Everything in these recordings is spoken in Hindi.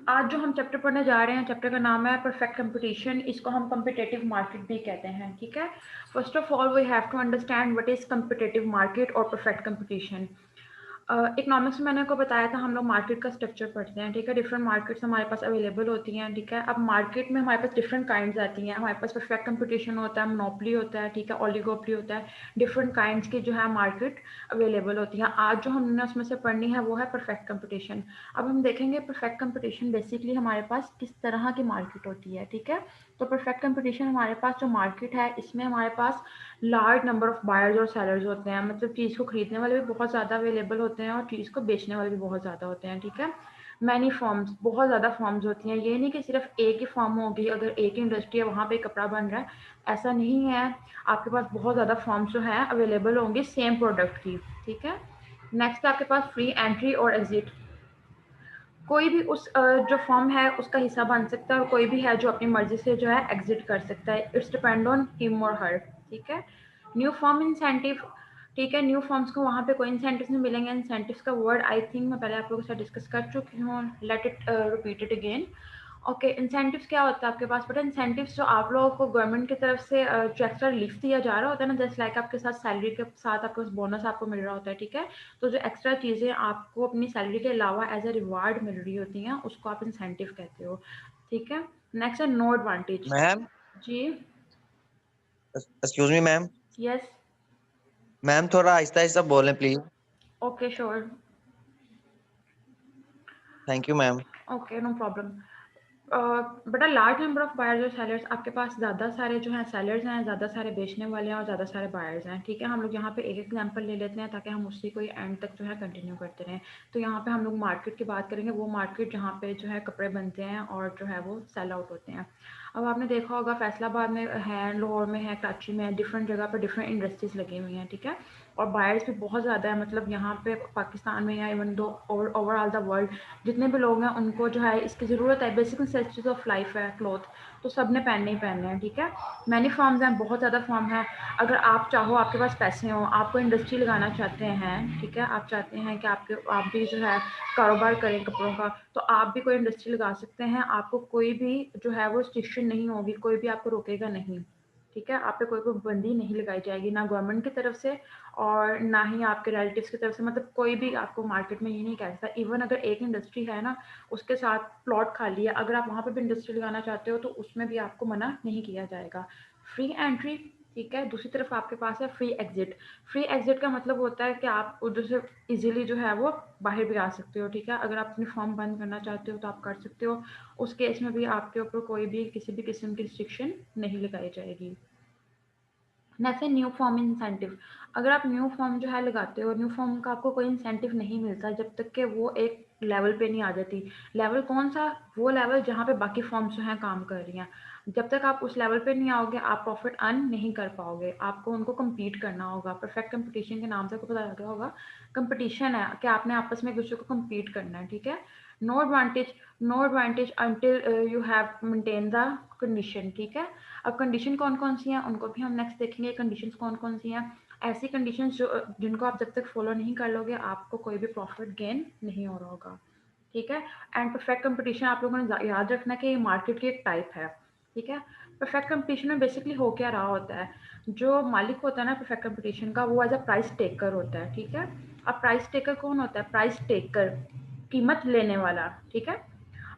आज जो हम चैप्टर पढ़ने जा रहे हैं, चैप्टर का नाम है परफेक्ट कंपटीशन। इसको हम कम्पिटेटिव मार्केट भी कहते हैं, ठीक है। First of all we have to understand what is competitive market और परफेक्ट कंपटीशन। इकोनॉमिक्स में मैंने आपको बताया था, हम लोग मार्केट का स्ट्रक्चर पढ़ते हैं, ठीक है। डिफरेंट मार्केट्स हमारे पास अवेलेबल होती हैं, ठीक है। अब मार्केट में हमारे पास डिफरेंट काइंड्स आती हैं। हमारे पास परफेक्ट कंपटीशन होता है, मोनोपोली होता है, ठीक है, ओलिगोपोली होता है। डिफरेंट काइंड्स की जो है मार्केट अवेलेबल होती हैं। आज जो हमने उसमें से पढ़नी है वो है परफेक्ट कंपटीशन। अब हम देखेंगे परफेक्ट कंपटीशन बेसिकली हमारे पास किस तरह की मार्केट होती है, ठीक है। तो परफेक्ट कंपटीशन हमारे पास जो मार्केट है, इसमें हमारे पास लार्ज नंबर ऑफ बायर्स और सेलर्स होते हैं। मतलब चीज़ को खरीदने वाले भी बहुत ज़्यादा अवेलेबल होते हैं और चीज़ को बेचने वाले भी बहुत ज़्यादा होते हैं, ठीक है। मैनी फॉर्म्स, बहुत ज़्यादा फॉर्म्स होती हैं। ये नहीं कि सिर्फ एक ही फॉर्म होगी, अगर एक इंडस्ट्री है वहाँ पे कपड़ा बन रहा है, ऐसा नहीं है। आपके पास बहुत ज़्यादा फॉर्म्स जो हैं अवेलेबल होंगी सेम प्रोडक्ट की, ठीक है। नेक्स्ट आपके पास फ्री एंट्री और एग्जिट। कोई भी उस जो फॉर्म है उसका हिस्सा बन सकता है और कोई भी है जो अपनी मर्जी से जो है एग्जिट कर सकता है। इट्स डिपेंड ऑन हिम और हर, ठीक है। न्यू फॉर्म इंसेंटिव, ठीक है। न्यू फॉर्म्स को वहाँ पे कोई इंसेंटिव नहीं मिलेंगे। इंसेंटिव्स का वर्ड आई थिंक मैं पहले आप लोगों के साथ डिस्कस कर चुकी हूँ, let it repeat it again. Okay, incentives क्या होता है आपके पास पता है? इंसेंटिव्स जो आप लोगों को गवर्नमेंट की तरफ से जो एक्स्ट्रा रिलीफ दिया जा रहा होता है ना, जैसे लाइक आपके साथ सैलरी के साथ आपके पास बोनस आपको मिल रहा होता है, ठीक है। तो जो एक्स्ट्रा चीज़ें आपको अपनी सैलरी के अलावा एज अ रिवार्ड मिल रही होती हैं उसको आप इंसेंटिव कहते हो, ठीक है। नेक्स्ट है नो एडवांटेज। मैम, जी। Excuse me ma'am. Yes. Ma'am थोड़ा आहिस्ता आहिस्ता बोलें please. Okay sure. Thank you ma'am. Okay no problem. But a large number of buyers और सेलर्स, आपके पास ज़्यादा सारे जो हैं सेलर्स हैं, ज़्यादा सारे बेचने वाले हैं और ज़्यादा सारे बायर्स हैं, ठीक है। हम लोग यहाँ पे एक एग्जांपल ले लेते हैं ताकि हम उसी को एंड तक जो है कंटिन्यू करते रहें। तो यहाँ पे हम लोग मार्केट की बात करेंगे, वो मार्केट जहाँ पे जो है कपड़े बनते हैं और जो है वो सेल आउट होते हैं। अब आपने देखा होगा फैसलाबाद में है, लाहौर में है, कराची में है, डिफरेंट जगह पर डिफरेंट इंडस्ट्रीज लगी हुई हैं, ठीक है। और बायर्स भी बहुत ज़्यादा है, मतलब यहाँ पे पाकिस्तान में या even though overall the world जितने भी लोग हैं उनको जो है इसकी ज़रूरत है। बेसिक नेसेसिटीज ऑफ लाइफ है क्लॉथ, तो सब ने पहनने ही पहनने हैं, ठीक है। मैनी फॉर्म्स हैं, बहुत ज़्यादा फॉर्म है। अगर आप चाहो, आपके पास पैसे हो, आपको इंडस्ट्री लगाना चाहते हैं, ठीक है, आप चाहते हैं कि आप भी जो है कारोबार करें कपड़ों का, तो आप भी कोई इंडस्ट्री लगा सकते हैं। आपको कोई भी जो है वो रिस्ट्रिक्शन नहीं होगी, कोई भी आपको रोकेगा नहीं, ठीक है। आप पे कोई पाबंदी नहीं लगाई जाएगी, ना गवर्नमेंट की तरफ से और ना ही आपके रिलेटिव्स की तरफ से। मतलब कोई भी आपको मार्केट में ये नहीं कह सकता। इवन अगर एक इंडस्ट्री है ना, उसके साथ प्लॉट खाली है, अगर आप वहाँ पे भी इंडस्ट्री लगाना चाहते हो तो उसमें भी आपको मना नहीं किया जाएगा। फ्री एंट्री, ठीक है। दूसरी तरफ आपके पास है फ्री एग्जिट। फ्री एग्जिट का मतलब होता है कि आप उधर से इजीली जो है वो बाहर भी आ सकते हो, ठीक है। अगर आप अपनी फॉर्म बंद करना चाहते हो तो आप कर सकते हो। उस केस में भी आपके ऊपर कोई भी किसी भी किस्म की रिस्ट्रिक्शन नहीं लगाई जाएगी। नेक्स्ट है न्यू फॉर्म इंसेंटिव। अगर आप न्यू फॉर्म जो है लगाते हो, न्यू फॉर्म का आपको कोई इंसेंटिव नहीं मिलता जब तक कि वो एक लेवल पे नहीं आ जाती। लेवल कौन सा? वो लेवल जहाँ पे बाकी फॉर्म्स जो हैं काम कर रही हैं। जब तक आप उस लेवल पे नहीं आओगे आप प्रॉफिट अर्न नहीं कर पाओगे, आपको उनको कम्पीट करना होगा। परफेक्ट कंपटीशन के नाम से आपको पता लग रहा होगा, कंपटीशन है कि आपने आपस में एक दूसरे को कम्पीट करना है, ठीक है। No advantage, no advantage until you have maintain the condition, ठीक है। अब कंडीशन कौन कौन सी हैं उनको भी हम नेक्स्ट देखेंगे। कंडीशंस कौन कौन सी हैं? ऐसी कंडीशंस जो जिनको आप जब तक फॉलो नहीं कर लोगे आपको कोई भी प्रॉफिट गेन नहीं हो रहा होगा, ठीक है। एंड परफेक्ट कंपटीशन आप लोगों ने याद रखना कि ये मार्केट की एक टाइप है, ठीक है। परफेक्ट कंपटीशन में बेसिकली हो क्या रहा होता है, जो मालिक होता है ना परफेक्ट कंपटीशन का, वो एज अ प्राइस टेकर होता है, ठीक है। अब प्राइस टेकर कौन होता है? प्राइस टेकर, कीमत लेने वाला, ठीक है।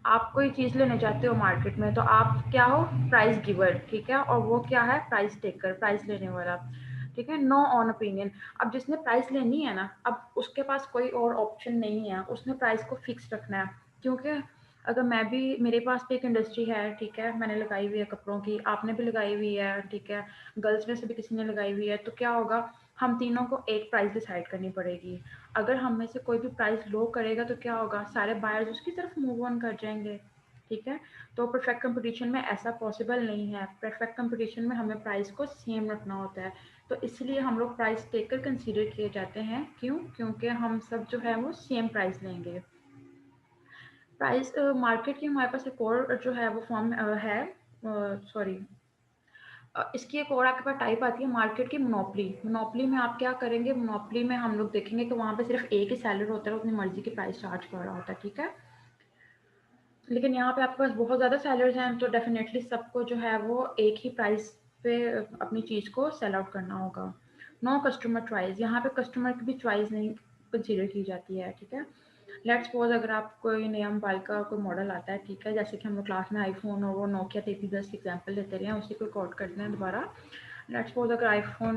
आप कोई चीज़ लेने जाते हो मार्केट में तो आप क्या हो? प्राइस गिवर, ठीक है। और वो क्या है? प्राइस टेकर, प्राइस लेने वाला, ठीक है। Know on opinion. अब जिसने प्राइस लेनी है ना, अब उसके पास कोई और ऑप्शन नहीं है, उसने प्राइस को फिक्स रखना है। क्योंकि अगर मैं भी, मेरे पास भी एक इंडस्ट्री है, ठीक है, मैंने लगाई हुई है कपड़ों की, आपने भी लगाई हुई है, ठीक है, गर्ल्स में से भी किसी ने लगाई हुई है, तो क्या होगा, हम तीनों को एक प्राइस डिसाइड करनी पड़ेगी। अगर हम में से कोई भी प्राइस लो करेगा तो क्या होगा, सारे बायर्स उसकी तरफ मूव ऑन कर जाएंगे, ठीक है। तो परफेक्ट कंपटीशन में ऐसा पॉसिबल नहीं है। परफेक्ट कंपटीशन में हमें प्राइस को सेम रखना होता है। तो इसलिए हम लोग प्राइस टेकर कंसीडर किए जाते हैं। क्यों? क्योंकि हम सब जो है वो सेम प्राइस लेंगे। प्राइस मार्केट की हमारे पास एक और जो है वो फॉर्म है, सॉरी, इसकी एक और आपके पास टाइप आती है मार्केट की, मोनोपोली। मोनोपोली में आप क्या करेंगे? मोनोपोली में हम लोग देखेंगे कि वहाँ पे सिर्फ एक ही सेलर होता है, अपनी मर्जी की प्राइस चार्ज कर रहा होता है, ठीक है। लेकिन यहाँ पे आपके पास बहुत ज़्यादा सेलर्स हैं, तो डेफिनेटली सबको जो है वो एक ही प्राइस पे अपनी चीज़ को सेल आउट करना होगा। नो कस्टमर चॉइस, यहाँ पे कस्टमर की भी चॉइस नहीं कंसीडर की जाती है, ठीक है। लेट्स सपोज अगर आप कोई नया मोबाइल का कोई मॉडल आता है, ठीक है, जैसे कि हम लोग क्लास में आईफोन और वो नोकिया 3310 एग्जाम्पल लेते रहे हैं, उसी को कोट करते हैं दोबारा। लेट्स सपोज अगर आईफोन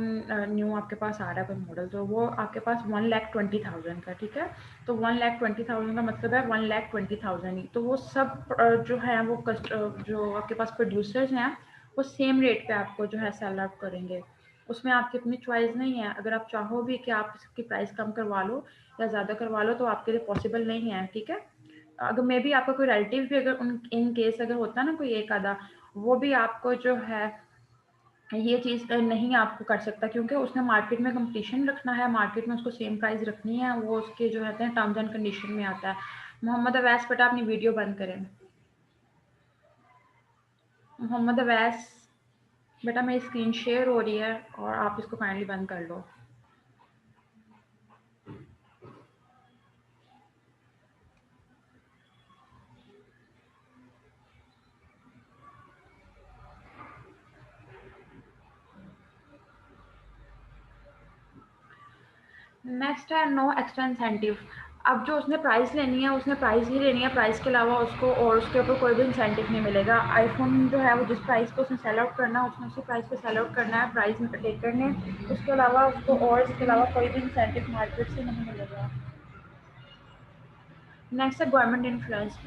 न्यू आपके पास आ रहा है कोई मॉडल, तो वो आपके पास 1,20,000 का, ठीक है। तो 1,20,000 का मतलब है 1,20,000 ही। तो वो सब जो है वो जो आपके पास प्रोड्यूसर्स हैं वो सेम रेट पे आपको जो है सेल आउट करेंगे। उसमें आपकी अपनी चॉइस नहीं है। अगर आप चाहो भी कि आप इसकी प्राइस कम करवा लो या ज़्यादा करवा लो, तो आपके लिए पॉसिबल नहीं है, ठीक है। अगर मे बी आपका कोई रिलेटिव भी अगर उन इन केस अगर होता है ना कोई एक आधा, वो भी आपको जो है ये चीज़ नहीं आपको कर सकता, क्योंकि उसने मार्केट में कंपटीशन रखना है, मार्केट में उसको सेम प्राइस रखनी है, वो उसके जो रहते हैं टर्म्स एंड कंडीशन में आता है। मोहम्मद अवैस, बेटा अपनी वीडियो बंद करें। मोहम्मद अवैस बेटा, मेरी स्क्रीन शेयर हो रही है और आप इसको काइंडली बंद कर लो। नेक्स्ट है नो एक्स्ट्रा इंसेंटिव। अब जो उसने प्राइस लेनी है उसने प्राइस ही लेनी है, प्राइस के अलावा उसको और उसके ऊपर कोई भी इंसेंटिव नहीं मिलेगा। आईफोन जो है वो जिस प्राइस पे उसने सेल आउट करना है उसने उसी प्राइस पे सेल आउट करना है प्राइस टेकर ने, उसके अलावा उसको और इसके अलावा कोई भी इंसेंटिव मार्केट से नहीं मिलेगा। नेक्स्ट है गवर्नमेंट इन्फ्लुएंस,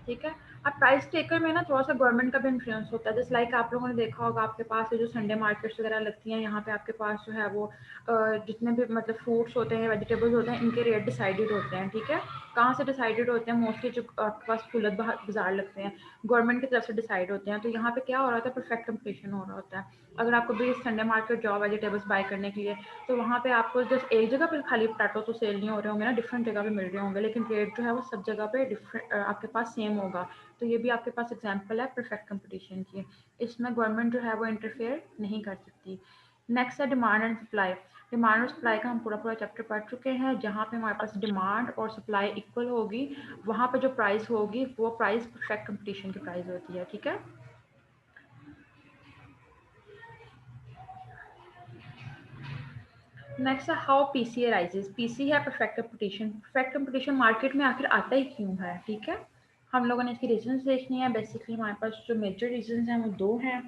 ठीक है। अब प्राइस टेकर में ना थोड़ा सा गवर्नमेंट का भी इन्फ्लुएंस होता है। जैसे लाइक आप लोगों ने देखा होगा आपके पास जो संडे मार्केट्स वगैरह लगती हैं, यहाँ पे आपके पास जो है वो जितने भी मतलब फ्रूट्स होते हैं, वेजिटेबल्स होते हैं, इनके रेट डिसाइडेड होते हैं, ठीक है। कहाँ से डिसाइडेड होते हैं? मोस्टली जो आपके पास खुलत बाजार लगते हैं गवर्नमेंट की तरफ से डिसाइड होते हैं। तो यहाँ पे क्या हो रहा था, परफेक्ट कंपटीशन हो रहा होता है। अगर आपको भी संडे मार्केट जाओ वेजिटेबल्स बाय करने के लिए, तो वहाँ पे आपको जस्ट एक जगह पर खाली पोटैटो तो सेल नहीं हो रहे होंगे ना, डिफरेंट जगह पे मिल रहे होंगे, लेकिन रेट जो है वो सब जगह पे डिफरेंट आपके पास सेम होगा। तो ये भी आपके पास एग्जांपल है परफेक्ट कंपटीशन की। इसमें गवर्नमेंट जो है वो इंटरफेयर नहीं कर सकती। नेक्स्ट है डिमांड एंड सप्लाई। डिमांड और सप्लाई का हम पूरा चैप्टर पढ़ चुके हैं। जहाँ पे हमारे पास डिमांड और सप्लाई इक्वल होगी, वहाँ पे जो प्राइस होगी वो प्राइस परफेक्ट कंपटीशन की प्राइस होती है, ठीक है। नेक्स्ट है हाउ पीसी अराइजेज। पीसी है perfect competition. Perfect competition market में आखिर आता ही क्यों है, ठीक है। हम लोगों ने इसकी रीजंस देखनी है। बेसिकली हमारे पास जो मेजर रीजंस हैं वो दो हैं।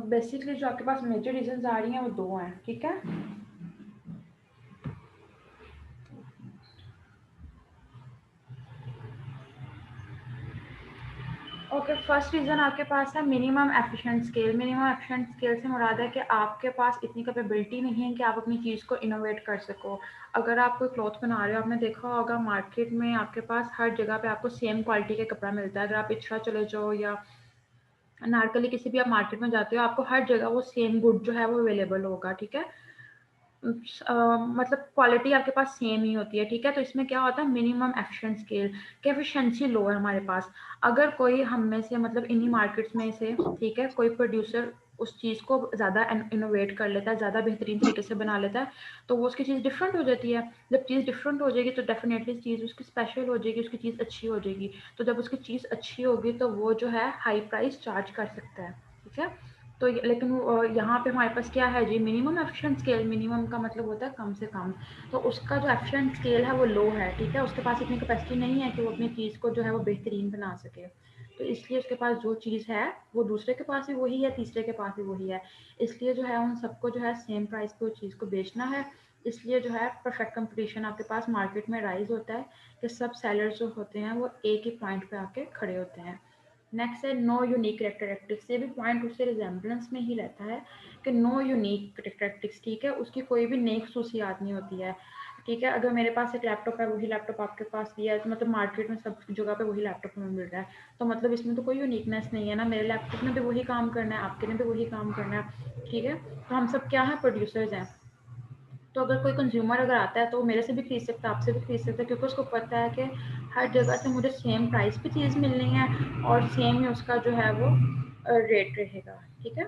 बेसिकली जो आपके पास मेजर रीजंस आ रही हैं वो दो हैं, ठीक है। ओके, फर्स्ट रीज़न आपके पास है minimum efficient scale. Minimum efficient scale से मुराद है कि आपके पास इतनी कैपेबिलिटी नहीं है कि आप अपनी चीज़ को इनोवेट कर सको। अगर आप कोई क्लॉथ बना रहे हो, आपने देखा होगा मार्केट में आपके पास हर जगह पे आपको सेम क्वालिटी का कपड़ा मिलता है। अगर आप इच्छा चले जाओ या अनारकली किसी भी आप मार्केट में जाते हो, आपको हर जगह वो सेम गुड जो है वो अवेलेबल होगा, ठीक है। मतलब क्वालिटी आपके पास सेम ही होती है, ठीक है। तो इसमें क्या होता है, मिनिमम एफिशिएंट स्केल की एफिशिएंसी लो है हमारे पास। अगर कोई हम में से मतलब इन्हीं मार्केट्स में से, ठीक है, कोई प्रोड्यूसर उस चीज़ को ज़्यादा इनोवेट कर लेता है, ज़्यादा बेहतरीन तरीके से बना लेता है, तो वो उसकी चीज़ डिफरेंट हो जाती है। जब चीज़ डिफरेंट हो जाएगी तो डेफिनेटली चीज़ उसकी स्पेशल हो जाएगी, उसकी चीज़ अच्छी हो जाएगी। तो जब उसकी चीज़ अच्छी होगी तो वो जो है हाई प्राइस चार्ज कर सकता है, ठीक है। तो लेकिन यहाँ पे हमारे पास क्या है जी, मिनिमम एफिशिएंट स्केल। मिनिमम का मतलब होता है कम से कम। तो उसका जो एफिशिएंट स्केल है वो लो है, ठीक है। उसके पास इतनी कैपेसिटी नहीं है कि वो अपनी चीज़ को जो है वो बेहतरीन बना सके। तो इसलिए उसके पास जो चीज़ है वो दूसरे के पास भी वही है, तीसरे के पास भी वही है। इसलिए जो है उन सबको जो है सेम प्राइस पे उस चीज़ को बेचना है। इसलिए जो है परफेक्ट कंपटीशन आपके पास मार्केट में राइज होता है कि सब सेलर्स जो होते हैं वो एक ही पॉइंट पे आके खड़े होते हैं। नेक्स्ट है नो यूनिक करेक्टरिस्टिक्स। ये भी पॉइंट उससे रिजेम्बलेंस में ही रहता है कि नो यूनिक करेक्टरिस्टिक्स, ठीक है। उसकी कोई भी नई खसूसियात नहीं होती है, ठीक है। अगर मेरे पास एक लैपटॉप है, वही लैपटॉप आपके पास भी है, तो मतलब मार्केट में सब जगह पे वही लैपटॉप हमें मिल रहा है, तो मतलब इसमें तो कोई यूनिकनेस नहीं है ना। मेरे लैपटॉप में भी वही काम करना है, आपके ने भी वही काम करना है, ठीक है। तो हम सब क्या है, प्रोड्यूसर्स हैं। तो अगर कोई कंज्यूमर अगर आता है तो वो मेरे से भी खरीद सकता है, आपसे भी खरीद सकता है, क्योंकि उसको पता है कि हर जगह से मुझे सेम प्राइस पे चीज़ मिलनी है और सेम ही उसका जो है वो रेट रहेगा, ठीक है।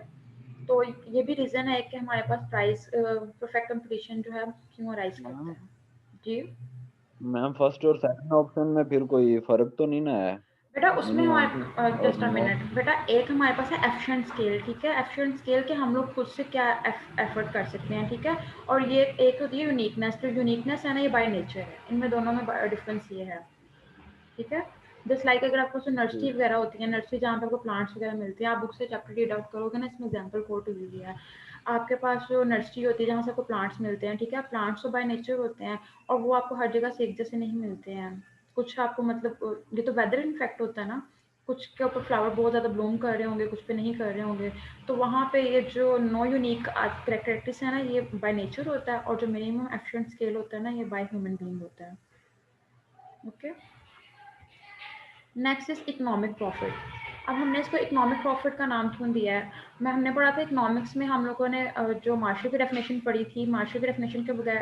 तो ये भी रीजन है कि हमारे पास प्राइस परफेक्ट कंपटीशन जो है क्यों राइज करता है। जी मैम फर्स्ट और सेकंड ऑप्शन में फिर कोई फर्क तो नहीं ना है बेटा, उसमें मिनिमम हमारे और जस्ट अ मिनट बेटा, एक हमारे पास है एफिशिएंट स्केल, ठीक है। एफिशिएंट स्केल के हम लोग खुद से क्या एफर्ट कर सकते हैं, ठीक है। और ये एक होती है यूनिकनेस, जो यूनिकनेस है ना ये बाय नेचर है, इनमें दोनों में डिफरेंस ये है, ठीक है। जस्ट लाइक अगर आपको नर्सरी वगैरह होती है, नर्सरी जहाँ पे आपको प्लांट्स वगैरह मिलते हैं, आप बुक से चैप्टर रीड आउट करोगे ना, इसमें एग्जांपल कोट हुई हुई है। आपके पास जो नर्सरी होती है जहाँ से आपको प्लांट्स मिलते हैं, ठीक है, प्लांट्स तो बाय नेचर होते हैं और वो आपको हर जगह से एक जैसे नहीं मिलते हैं। कुछ आपको मतलब ये तो वेदर इन्फेक्ट होता है ना, कुछ के ऊपर फ्लावर बहुत ज़्यादा ब्लूम कर रहे होंगे, कुछ पे नहीं कर रहे होंगे। तो वहाँ पे ये जो नो यूनिक करेक्टरिस्टिक्स है ना, ये बाय नेचर होता है, और जो मिनिमम एफिशिएंट स्केल होता है ना, ये बाय ह्यूमन बीइंग होता है। Okay, next is economic profit. अब हमने इसको इकोनॉमिक प्रॉफिट का नाम क्यों दिया है, हमने पढ़ा था इकोनॉमिक्स में, हम लोगों ने जो मार्शल की डेफिनेशन पढ़ी थी, मार्शल की डेफिनेशन के बगैर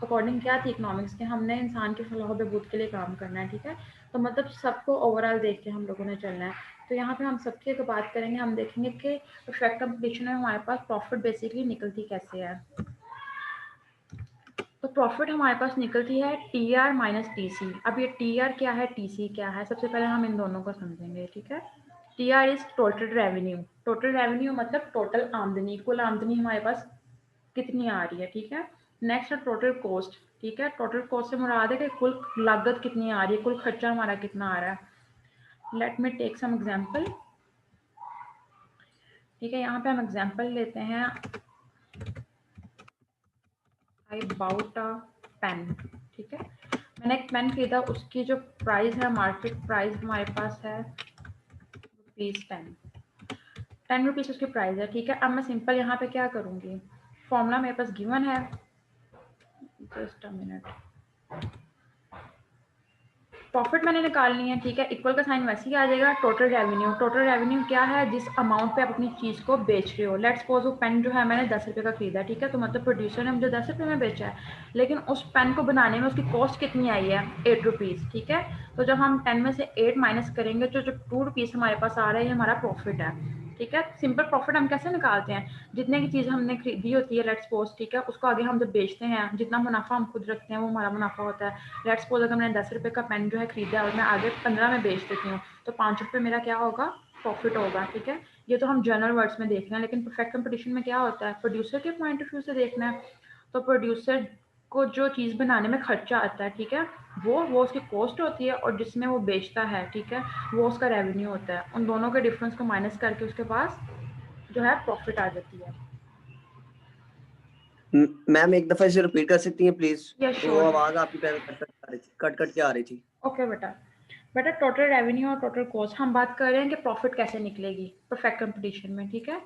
अकॉर्डिंग क्या थी इकोनॉमिक्स के, हमने इंसान के फलाह बहबूद के लिए काम करना है, ठीक है। तो मतलब सबको ओवरऑल देख के हम लोगों ने चलना है। तो यहाँ पे हम सबकी एक बात करेंगे, हम देखेंगे कि परफेक्ट कंपटीशन में हमारे पास प्रॉफिट बेसिकली निकलती कैसे है। तो प्रॉफिट हमारे पास निकलती है T R minus T C. अब ये टी आर क्या है, टी सी क्या है, सबसे पहले हम इन दोनों को समझेंगे, ठीक है। T are is total revenue. Total revenue मतलब टोटल आमदनी, कुल आमदनी हमारे पास कितनी आ रही है, ठीक है। नेक्स्ट है टोटल कॉस्ट, ठीक है। टोटल कॉस्ट से मुराद है कि कुल लागत कितनी आ रही है, कुल खर्चा हमारा कितना आ रहा है। Let me take some example, ठीक है। यहाँ पे हम एग्जाम्पल लेते हैं, आई बाउट अ पेन, ठीक है। मैंने एक पेन खरीदा, उसकी जो प्राइस है, मार्केट प्राइस हमारे पास है ₹10 उसकी प्राइस है, ठीक है। अब मैं सिंपल यहाँ पे क्या करूँगी, फॉर्मूला मेरे पास गिवन है, जस्ट अ मिनट। प्रॉफिट मैंने निकालनी है, ठीक है। इक्वल का साइन वैसे ही आ जाएगा, टोटल रेवेन्यू। टोटल रेवेन्यू क्या है, जिस अमाउंट पे आप अपनी चीज़ को बेच रहे हो। लेट्स सपोज वो पेन जो है मैंने ₹10 का खरीदा, ठीक है। तो मतलब प्रोड्यूसर ने मुझे ₹10 में बेचा है, लेकिन उस पेन को बनाने में उसकी कॉस्ट कितनी आई है, ₹8, ठीक है। तो जब हम 10 में से 8 माइनस करेंगे तो जो ₹2 हमारे पास आ रहा है, ये हमारा प्रॉफिट है, ठीक है। सिंपल प्रॉफिट हम कैसे निकालते हैं, जितने की चीज़ हमने खरीदी होती है, लेट्स सपोज, ठीक है, उसको आगे हम जब बेचते हैं, जितना मुनाफा हम खुद रखते हैं वो हमारा मुनाफा होता है। लेट्स सपोज अगर मैंने ₹10 का पेन जो है खरीदा और मैं आगे 15 में बेच देती हूँ, तो ₹5 मेरा क्या होगा, प्रॉफिट होगा, ठीक है। ये तो हम जनरल वर्ड्स में देख रहे हैं, लेकिन परफेक्ट कंपटीशन में क्या होता है, प्रोड्यूसर के पॉइंट ऑफ व्यू से देखना है। तो प्रोड्यूसर को जो चीज़ बनाने में खर्चा आता है, ठीक है, वो उसकी कॉस्ट होती है, और जिसमें वो बेचता है, ठीक है, वो उसका रेवेन्यू होता है। उन दोनों के डिफरेंस को माइनस करके उसके पास जो है प्रॉफिट आ जाती है। मैम एक दफा इसे रिपीट कर सकती हैं प्लीज? यस वो श्योर। आवाज आपकी पहले कट कट के आ रही थी। ओके बेटा, बेटा टोटल रेवेन्यू और टोटल कॉस्ट हम बात कर रहे हैं कि प्रॉफिट कैसे निकलेगी परफेक्ट कंपटीशन में, ठीक है।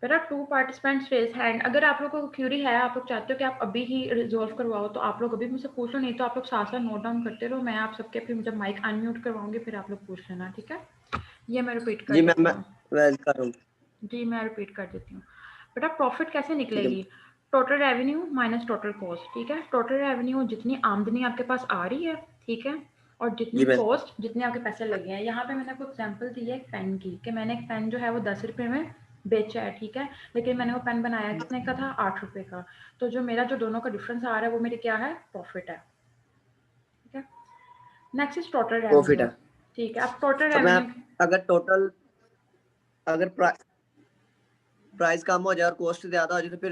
बेटा 2 पार्टिसिपेंट्स रेज हैंड। अगर आप लोगों को क्यूरी है, आप लोग चाहते हो कि आप अभी ही रिजॉल्व करवाओ, तो आप लोग अभी मुझसे पूछ लो, नहीं तो आप लोग साथ साथ नोट डाउन करते रहो। मैं आप सबके फिर जब माइक अनम्यूट करवाऊंगी फिर आप लोग पूछ लेना, ठीक है। ये मैं रिपीट कर जी मैम, देती हूँ। मैं कर रहा हूँ। जी मैं रिपीट कर देती हूँ। बेटा प्रॉफिट कैसे ठीक है। निकलेगी, total revenue minus total cost, ठीक है। टोटल रेवेन्यू जितनी आमदनी आपके पास आ रही है, ठीक है, और जितनी जी मैम। कॉस्ट, जितने आपके पैसे लगे हैं। यहाँ पे मैंने आपको एग्जांपल दी है एक पेन की, कि मैंने एक पेन जो है वो ₹10 में बेचा है, ठीक है, लेकिन मैंने वो पेन बनाया कितने का था, ₹8 का। तो जो मेरा जो दोनों का डिफरेंस आ रहा है वो मेरी क्या है, प्रॉफिट है, ठीक है। Next is total profit revenue, है। ठीक है। अब टोटल तो रेवेन्यू, मैम अगर टोटल, अगर प्राइस कम हो जाए और कॉस्ट ज्यादा हो जाए तो फिर